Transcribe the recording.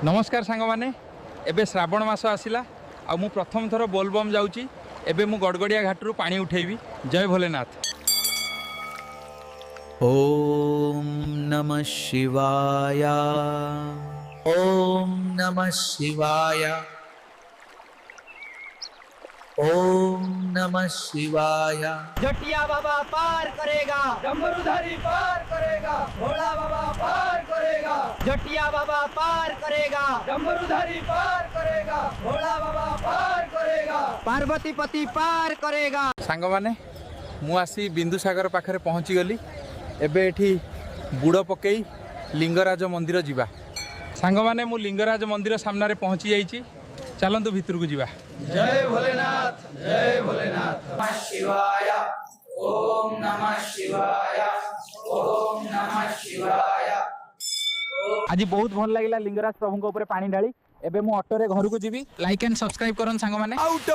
नमस्कार सांग माने एबे श्रावण मास आसिला आ मु प्रथम थर बोलबम जाउची एबे मु गड़गड़िया घाटरू पानी उठेबी। जय भोलेनाथ। ओम नमः शिवाय। ओम नमः शिवाय। ओम नमः शिवाय। जटिया बाबा पार करेगा, डमरूधारी पार करेगा, भोला बाबा पार करेगा। जटिया बाबा पार करेगा, डमरूधारी पार करेगा, भोला बाबा पार करेगा, पार्वती पति पार करेगा। सांग माने मु आसी बिंदुसागर पाखरे पहुँची गली। एबे एठी बुड़ पकई लिंगराज मंदिर जीवा। सांग माने मु लिंगराज मंदिर सामने पहुँची जाइची। चलंतु भितर को जीवा। जय भोलेनाथ, जय भोलेनाथ। नमः शिवाय। ओम नमः शिवाय। ओम नमः शिवाय। आज बहुत भल लगिला लिंगराज प्रभु को ऊपर पानी ढाली। एबे मु ऑटो रे घर को जीवी। लाइक एंड सब्सक्राइब करन सांग माने। आउट।